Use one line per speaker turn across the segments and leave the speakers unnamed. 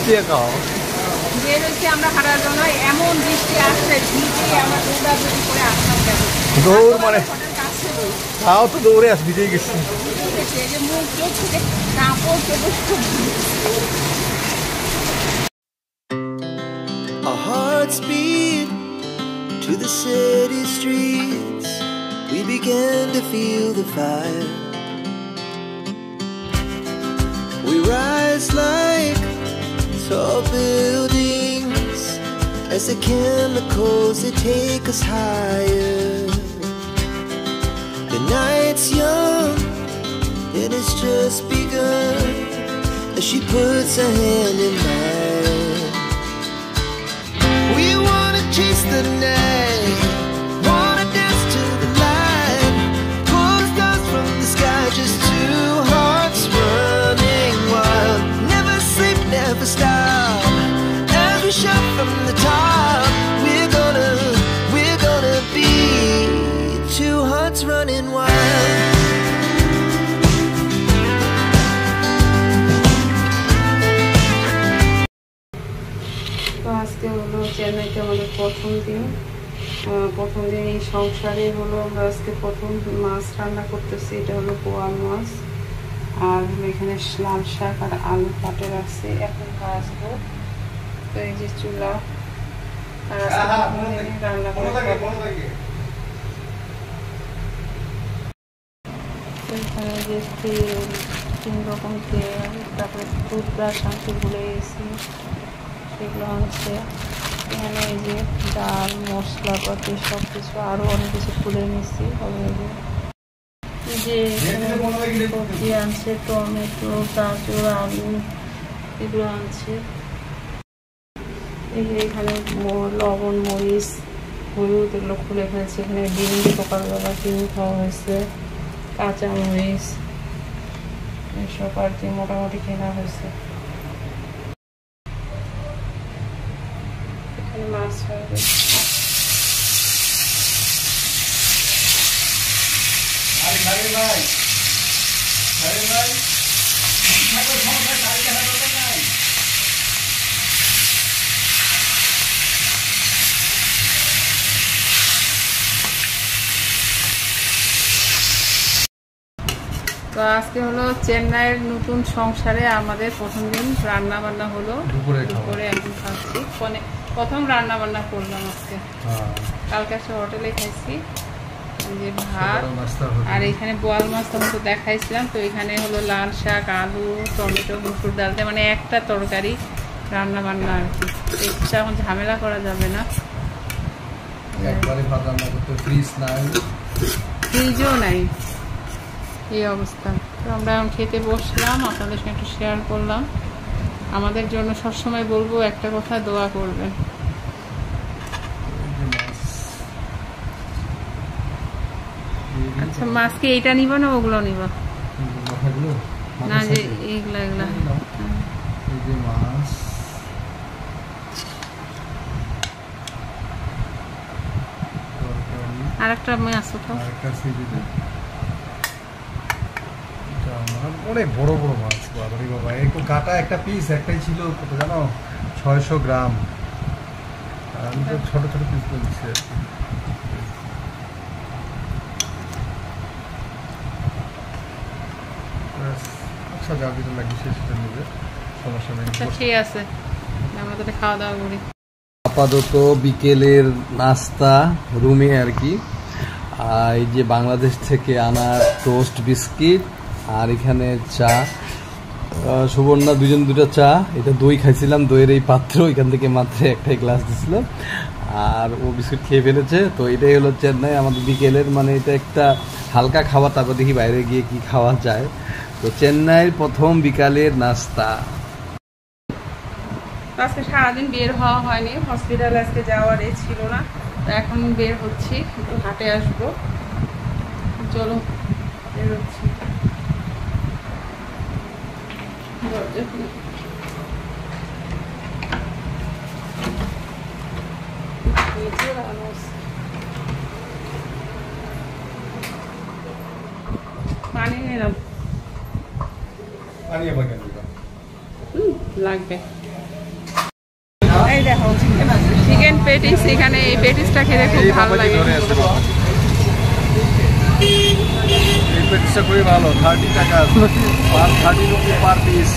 দিয়ে খাও।
বের হচ্ছে আমরা হাঁটার জন্য, এমন বৃষ্টি আসছে, ভিজে আমরা দৌড়াদৌড়ি করে আসলাম।
দৌড় মানে তাও তো দৌড়ে আস, ভিজেই গেছি।
এই যে মুখ চোখ থেকে কাপড় চোপড়।
Our hearts beat to the city streets. We began to feel the fire. We rise like tall buildings as the chemicals they take us higher. The night's young and it's just begun as she puts her hand in mine. We wanna chase the night, wanna dance to the light, pull the stars from the sky, just two hearts running wild. Never sleep, never stop, as we shout from the top. We're gonna be two hearts running wild.
তো আজকে হলো চেন্নাইতে আমাদের প্রথম দিন এই সংসারে হলো আমরা আজকে প্রথম মাছ রান্না করতেছি। এটা হলো বোয়াল মাছ, আর এখানে লাল শাক আর আলু কাটে রাখছি, এখন ভাজবো। তো এই যে চুলা, আর রান্না করে এখানে যে তেল, 3 রকম তেল, তারপরে টুথব্রাশ আনতে ভুলে গেছি, সেগুলো আনছে। এখানে এই যে ডাল, মশলাপাতি সব কিছু, আরও অনেক কিছু তুলে নিচ্ছি। যে সবজি আনছে, টমেটো, গাজর, আলু এগুলো আনছে। এই যে এখানে লবণ, মরিচ, হলুদ এগুলো খুলে ফেলছে। এখানে ডিম সকালবেলা ডিম খাওয়া হয়েছে, কাঁচা মরিচ এসব আর কি মোটামুটি কেনা হয়েছে। এখানে মাছ হবে। তো আজকে হলো চেন্নাইয়ের নতুন সংসারে আমাদের প্রথম দিন রান্না বান্না হলো। দুপুরে এখন খাচ্ছি, মানে প্রথম রান্না বান্না করলাম আজকে। কালকে আসে হোটেলে খাইছি যে ভাত, আর এখানে বোয়াল মাছ তখন তো দেখাইছিলাম। তো এখানে হলো লাল শাক, আলু, টমেটো, মুসুর ডাল, মানে একটা তরকারি রান্না বান্না আর কি। এক্সট্রা এখন ঝামেলা করা যাবে না, ফ্রিজও নাই, এই অবস্থা। তো আমরা এখন খেতে বসলাম, আপনাদের সঙ্গে একটু শেয়ার করলাম। আমাদের জন্য সবসময় বলবো একটা কথা, দোয়া করবেন। আচ্ছা, মাছ কি এইটা নিবা না ওগুলো নিবা? না, যে এইগুলা আর একটা মাছ
অনেক বড় বড় মাছ, বাবা একটু কাটা একটা পিস, একটাই ছিল কত জানো, 600 গ্রাম। আমি তো ছোট ছোট পিস বলছি। আচ্ছা, যা কিছু লাগবে সেটা নেবে, সমস্যা নেই।
ঠিক আছে, আমরা তো খাওয়া দাওয়া করি।
আপাতত বিকেলের নাস্তা রুমে আর কি। এই যে বাংলাদেশ থেকে আনা টোস্ট বিস্কিট, আর এখানে চা। সুবর্ণা দুটো চা, এটা দই খাইছিলাম, দইয়ের এই পাত্র, এখান থেকে মাত্র একটাই গ্লাস দিছিলাম, আর ও বিস্কুট খেয়ে ফেলেছে। তো এটাই হলো চেন্নাই আমাদের বিকেলের, মানে এটা একটা হালকা খাবার, তারপর দেখি বাইরে গিয়ে কি খাওয়া যায়। তো চেন্নাইয়ের প্রথম বিকালের নাস্তা।
আজকে সারাদিন বের হওয়া হয়নি, হসপিটালে আজকে যাওয়ার ছিল না। তো এখন বের হচ্ছি, একটু হাটে আসবো। চলো বের হচ্ছি। পানি নিলাম, লাগবে। দেখো চিকেন পেটিস, এখানে এই পেটিসটা খেতে খুব ভালো লাগে।
এই পেটিসটা খুবই ভালো, 30 টাকা, 30 রুপি পার পিস।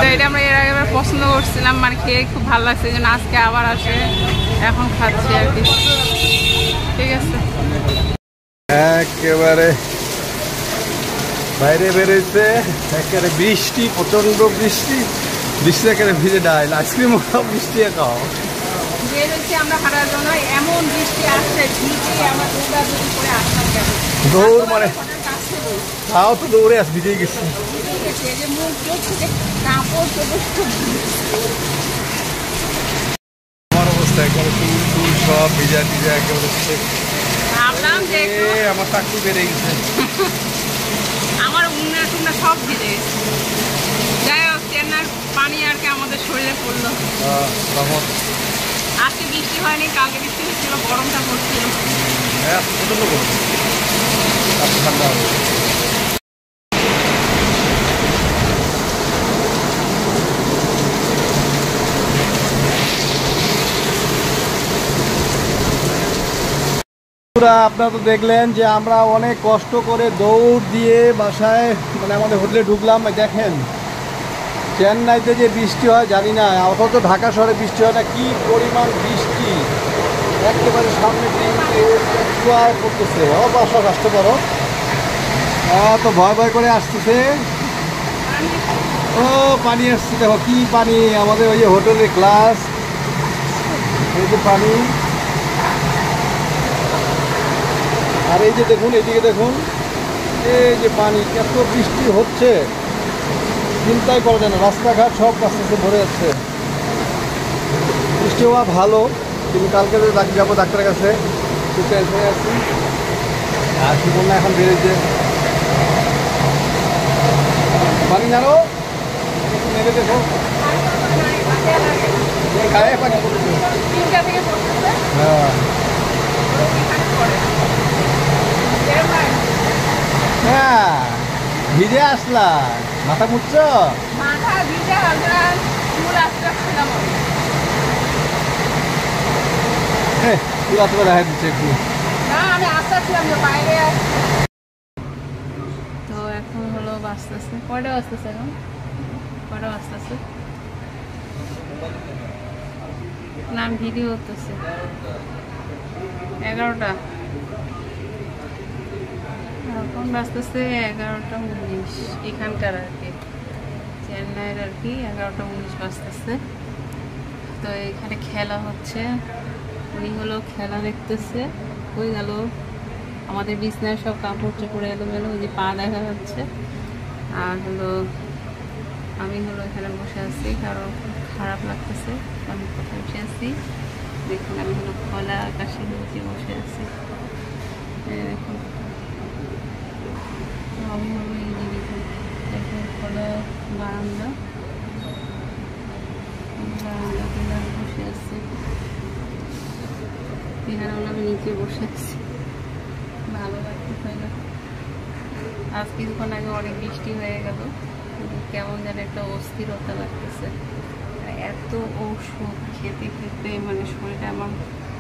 তো এটা আমরা এর আগে পছন্দ করছিলাম, মানে খেয়ে খুব ভালো লাগছে, এই জন্য আজকে আবার আসে এখন খাচ্ছি আর কি। ঠিক আছে,
একেবারে বাইরে বেরোচ্ছে, একেবারে বৃষ্টি, প্রচন্ড বৃষ্টি, বৃষ্টি একেবারে ভিজে ডাইল, আইসক্রিম খাও, বৃষ্টি খাও।
বেরোচ্ছি আমরা হাঁটার জন্য, এমন বৃষ্টি আসছে, ভিজে আমরা দৌড়াদৌড়ি করে আসলাম। কেন
দৌড় মানে তাও তো দৌড়ে আস, ভিজে গেছি। আমার অবস্থা একেবারে চুল চুল সব ভিজা ভিজা একেবারে।
ভাবলাম যে
আমার চাকরি বেড়ে গেছে,
আমার উন্না টুন্না সব ভিজে গেছে। যাই হোক, চেন্নাইয়ের পানি আর কি আমাদের শরীরে পড়লো। আজকে বৃষ্টি হয়নি, কালকে বৃষ্টি হচ্ছিল, গরমটা পড়ছিল।
প্রচন্ড গরম, ঠান্ডা হবে। আপনারা তো দেখলেন যে আমরা অনেক কষ্ট করে দৌড় দিয়ে বাসায়, মানে আমাদের হোটেলে ঢুকলাম। দেখেন চেন্নাইতে যে বৃষ্টি হয় জানি না, অথচ ঢাকা শহরে বৃষ্টি হয় না, কি পরিমাণ বৃষ্টি একেবারে সামনে পড়তেছে। বাসা আসতে পারো, তো ভয় ভয় করে আসতেছে। ও পানি আসছে, দেখো কি পানি, আমাদের ওই যে হোটেলের ক্লাস, এই যে পানি। আর এই যে দেখুন, এইদিকে দেখুন, এই যে পানি, এত বৃষ্টি হচ্ছে চিন্তাই করা যায় না, রাস্তাঘাট সব আস্তে আস্তে ভরে যাচ্ছে। বৃষ্টি হওয়া ভালো, কিন্তু কালকে যাবো ডাক্তারের কাছে, একটু টেনশনে আছি। আর কি বললাম, এখন বেড়েছে পানি, জানো নেমে দেখো গায়ে পানি পড়েছে। হ্যাঁ হ্যাঁ, ভিজে আসলা, মাথা মুচ্ছ,
মাথা ভিজে আমরা চুল আসতে আসছিলাম।
চুল আসতে দেখা দিচ্ছে একটু।
না, আমি আসতেছিলাম যে বাইরে। তো এখন হলো বাজতেছে, কয়টা বাজতেছে এখন? কয়টা বাজতেছে না, ভিডিও হতেছে 11টা, এখন বাজতেছে 11টা 19 এখানকার আর কি, চেন্নাইয়ের আর কি 11টা 19 বাজতেছে। তো এখানে খেলা হচ্ছে, উনি হলো খেলা দেখতেছে। হয়ে গেল আমাদের বিছনায় সব কাপড় চোপড়ে এলোমেলো, ওই যে পা দেখা যাচ্ছে। আর হলো আমি হলো এখানে বসে আছি, কারণ খারাপ লাগতেছে, আমি কোথায় বসে আছি দেখুন, আমি হলো খোলা আকাশের নিচে বসে আছি। দেখুন আমি হলো এই যে দেখুন, দেখুন খোলা বারান্দা, বারান্দাতে আমি বসে আছি। এখানে হলো আমি নিচে বসে আছি, ভালো লাগতেছে না। আজ কিছুক্ষণ আগে অনেক বৃষ্টি হয়ে গেল, কেমন যেন একটা অস্থিরতা লাগতেছে। এত ঔষধ খেতে খেতে মানে শরীরে আমার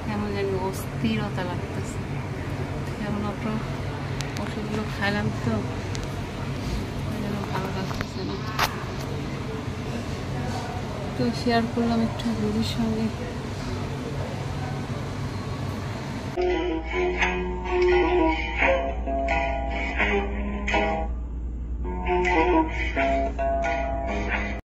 কেমন যেন অস্থিরতা লাগতেছে। কেমন অত ওষুধগুলো খাইলাম তো যেন ভালো লাগতেছে না। তো শেয়ার করলাম একটু দিদির সঙ্গে।